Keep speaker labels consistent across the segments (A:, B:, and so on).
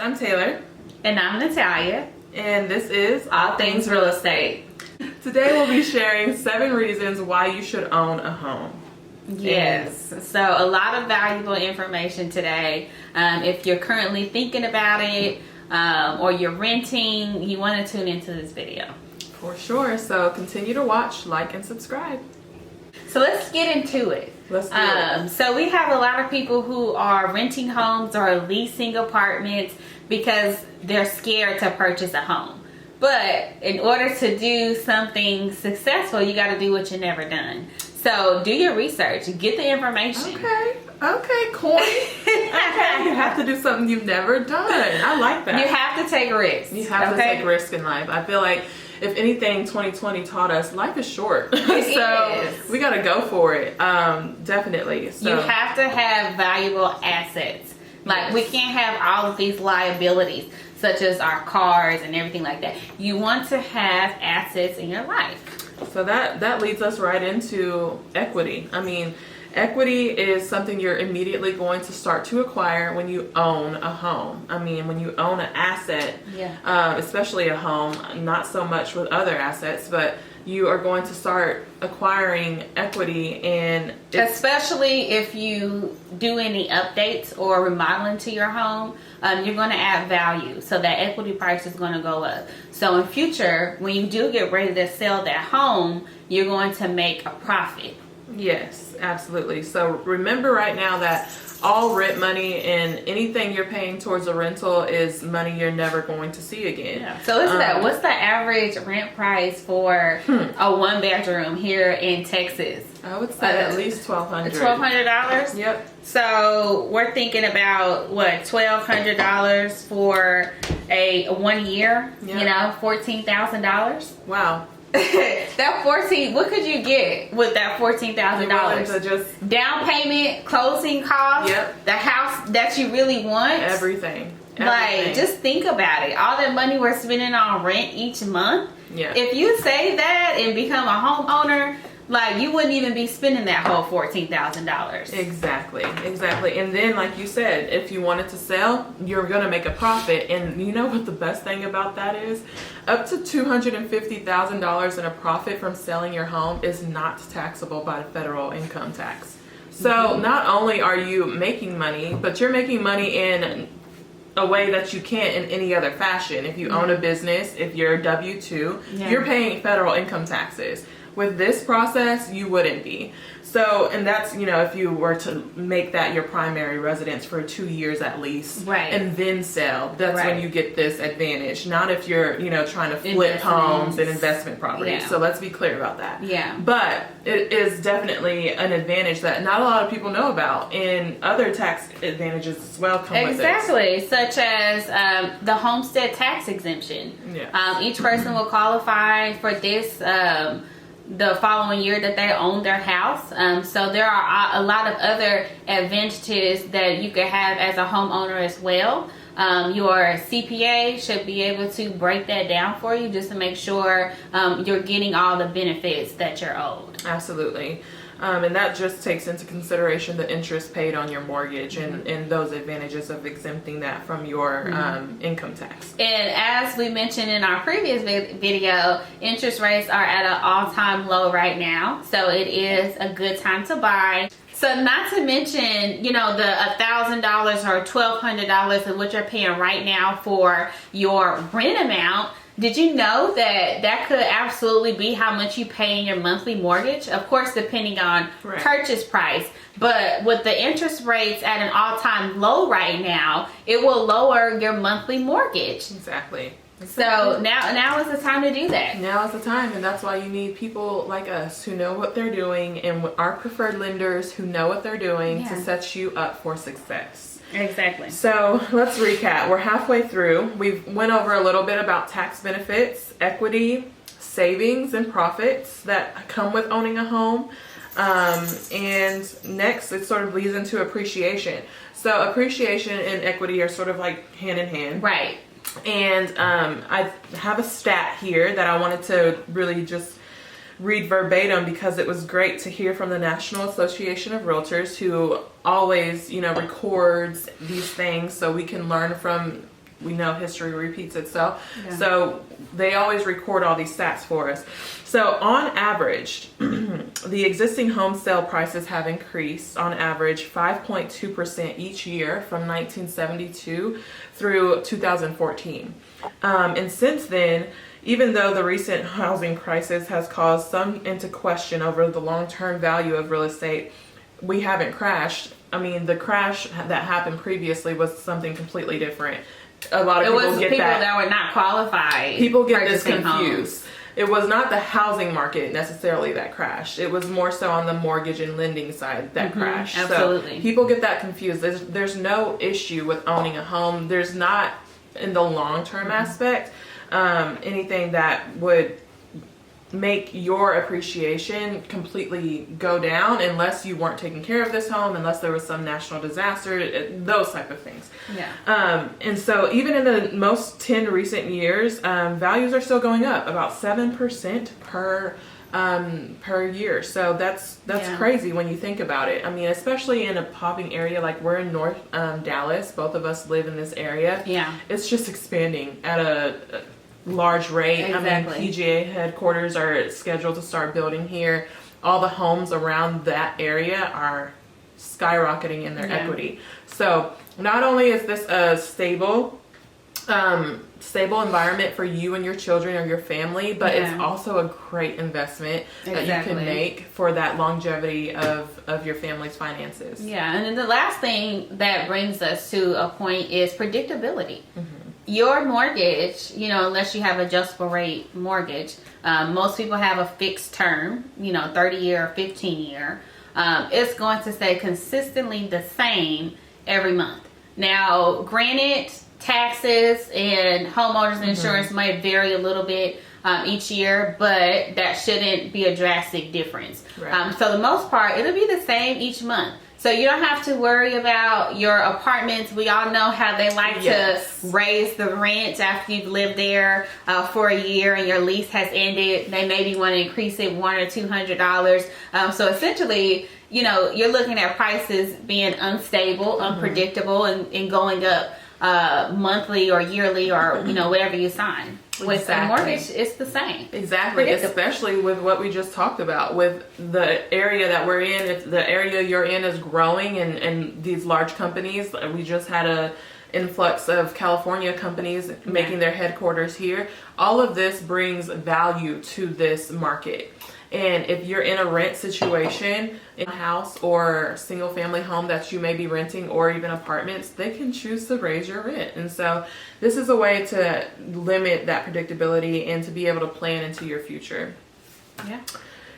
A: I'm Taylor.
B: And I'm Natalia.
A: And this is
B: All Things Real Estate.
A: Today we'll be sharing 7 reasons why you should own a home.
B: Yes. So a lot of valuable information today. If you're currently thinking about it or you're renting, you want to tune into this video.
A: For sure. So continue to watch, like, and subscribe.
B: So let's get into it.
A: Let's do it.
B: So we have a lot of people who are renting homes or leasing apartments because they're scared to purchase a home. But in order to do something successful, you got to do what you've never done. So do your research, get the information.
A: Okay, coin. Okay, you have to do something you've never done. I like that.
B: You have to take risks.
A: You have to take risks in life. I feel like if anything 2020 taught us, life is short.
B: It
A: we got to go for it. Definitely. So
B: you have to have valuable assets. Like we can't have all of these liabilities, such as our cars and everything like that. You want to have assets in your life.
A: So that leads us right into equity. I mean, equity is something you're immediately going to start to acquire when you own a home. I mean, when you own an asset, especially a home, not so much with other assets, but you are going to start acquiring equity in...
B: Especially if you do any updates or remodeling to your home, you're going to add value. So that equity price is going to go up. So in future, when you do get ready to sell that home, you're going to make a profit.
A: Yes, absolutely. So remember right now that all rent money and anything you're paying towards a rental is money you're never going to see again.
B: Yeah. So what's the average rent price for a 1-bedroom here in Texas?
A: I would say at least $1,200.
B: $1,200?
A: Yep.
B: So we're thinking about what, $1,200 for a 1 year?
A: Yep.
B: You know, $14,000.
A: Wow.
B: What could you get with that $14,000?
A: Just
B: down payment, closing costs, the house that you really want,
A: everything.
B: Like, just think about it. All that money we're spending on rent each month.
A: Yeah.
B: If you save that and become a homeowner, like, you wouldn't even be spending that whole $14,000.
A: Exactly. And then, like you said, if you wanted to sell, you're going to make a profit. And you know what the best thing about that is? Up to $250,000 in a profit from selling your home is not taxable by the federal income tax. So not only are you making money, but you're making money in a way that you can't in any other fashion. If you own a business, if you're W-2, you're paying federal income taxes. With this process, you wouldn't be. So, and that's, you know, if you were to make that your primary residence for 2 years at least, and then sell, that's when you get this advantage. Not if you're, you know, trying to flip homes and investment properties.
B: Yeah.
A: So let's be clear about that.
B: Yeah.
A: But it is definitely an advantage that not a lot of people know about, and other tax advantages as well come with it.
B: Exactly, such as the homestead tax exemption.
A: Yeah.
B: Each person will qualify for this the following year that they own their house. So there are a lot of other advantages that you could have as a homeowner as well. Your CPA should be able to break that down for you just to make sure you're getting all the benefits that you're owed.
A: Absolutely. And that just takes into consideration the interest paid on your mortgage and those advantages of exempting that from your income tax.
B: And as we mentioned in our previous video, interest rates are at an all-time low right now. So it is a good time to buy. So not to mention, you know, the $1,000 or $1,200 of what you're paying right now for your rent amount. Did you know that that could absolutely be how much you pay in your monthly mortgage? Of course, depending on purchase price. But with the interest rates at an all-time low right now, it will lower your monthly mortgage.
A: Exactly.
B: So now is the time to do that.
A: Now is the time, and that's why you need people like us who know what they're doing, and our preferred lenders who know what they're doing to set you up for success.
B: Exactly.
A: So let's recap. We're halfway through. We've went over a little bit about tax benefits, equity, savings, and profits that come with owning a home. And next, it sort of leads into appreciation. So appreciation and equity are sort of like hand in hand.
B: Right.
A: And I have a stat here that I wanted to really just read verbatim because it was great to hear from the National Association of Realtors, who always, you know, records these things so we can learn from we know history repeats itself.
B: Yeah.
A: So they always record all these stats for us. So on average, the existing home sale prices have increased on average 5.2% each year from 1972 through 2014. And since then, even though the recent housing crisis has caused some into question over the long-term value of real estate, we haven't crashed. I mean, the crash that happened previously was something completely different. A lot of people get
B: people
A: that
B: were not qualified.
A: People get this
B: purchasing
A: confused.
B: homes.
A: It was not the housing market necessarily that crashed. It was more so on the mortgage and lending side that crashed.
B: Absolutely.
A: So people get that confused. There's no issue with owning a home. There's not, in the long-term aspect, anything that would make your appreciation completely go down unless you weren't taking care of this home, unless there was some national disaster, those type of things.
B: Yeah.
A: And so even in the most 10 recent years, values are still going up about 7% per year. So that's crazy when you think about it. I mean, especially in a popping area like we're in North Dallas, both of us live in this area.
B: Yeah.
A: It's just expanding at a large rate.
B: Exactly.
A: I mean, PGA headquarters are scheduled to start building here. All the homes around that area are skyrocketing in their equity. So not only is this a stable environment for you and your children or your family, but it's also a great investment that you can make for that longevity of your family's finances.
B: Yeah, and then the last thing that brings us to a point is predictability. Your mortgage, unless you have adjustable rate mortgage, most people have a fixed term, 30-year or 15-year. It's going to stay consistently the same every month. Now, granted, taxes and homeowners insurance might vary a little bit each year, but that shouldn't be a drastic difference.
A: Right.
B: So the most part, it'll be the same each month. So you don't have to worry about your apartments. We all know how they like to raise the rent after you've lived there for a year and your lease has ended. They maybe want to increase it $100 or $200. So essentially, you're looking at prices being unstable, unpredictable, and going up monthly or yearly or whatever you sign. With a mortgage, it's the same.
A: Exactly, especially with what we just talked about, with the area that we're in. If the area you're in is growing and these large companies, we just had a influx of California companies making their headquarters here. All of this brings value to this market. And if you're in a rent situation in a house or single family home that you may be renting, or even apartments, they can choose to raise your rent. And so this is a way to limit that predictability and to be able to plan into your future.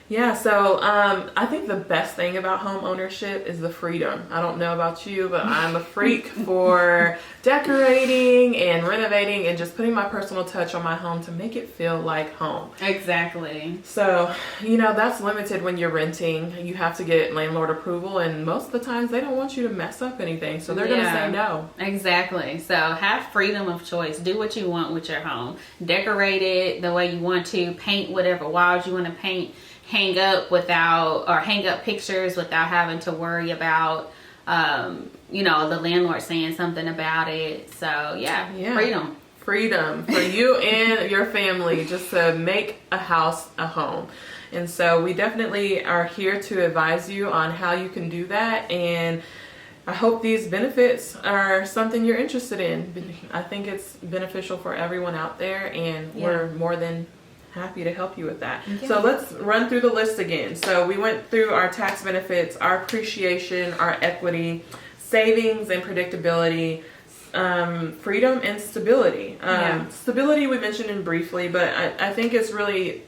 A: Yeah, so I think the best thing about home ownership is the freedom. I don't know about you, but I'm a freak for decorating and renovating and just putting my personal touch on my home to make it feel like home.
B: Exactly.
A: So, that's limited when you're renting. You have to get landlord approval, and most of the times they don't want you to mess up anything, so they're going to say no.
B: Exactly. So have freedom of choice. Do what you want with your home. Decorate it the way you want to. Paint whatever walls you want to paint. Hang up pictures without having to worry about the landlord saying something about it. So freedom
A: for you and your family, just to make a house a home. And so we definitely are here to advise you on how you can do that, and I hope these benefits are something you're interested in. I think it's beneficial for everyone out there, and we're more than happy to help you with that. So let's run through the list again. So we went through our tax benefits, our appreciation, our equity, savings and predictability, freedom and stability. Stability we mentioned in briefly, but I think it's really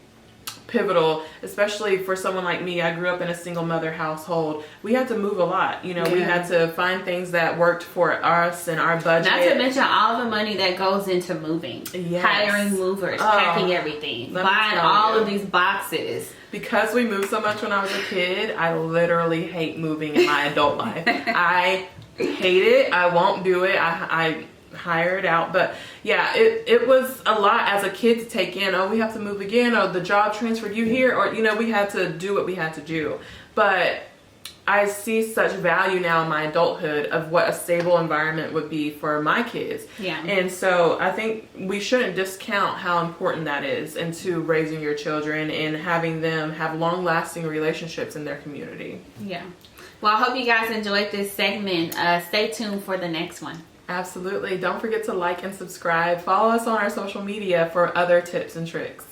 A: pivotal, especially for someone like me. I grew up in a single mother household. We had to move a lot. We had to find things that worked for us and our budget.
B: Not to mention all the money that goes into moving. Hiring movers, packing everything, buying all of these boxes.
A: Because we moved so much when I was a kid, I literally hate moving in my adult life. I hate it. I won't do it. I hire it out. But it was a lot as a kid to take in. Oh, we have to move again. Oh, the job transferred you here. Or, we had to do what we had to do. But I see such value now in my adulthood of what a stable environment would be for my kids.
B: Yeah.
A: And so I think we shouldn't discount how important that is into raising your children and having them have long-lasting relationships in their community.
B: Yeah. Well, I hope you guys enjoyed this segment. Stay tuned for the next one.
A: Absolutely. Don't forget to like and subscribe. Follow us on our social media for other tips and tricks.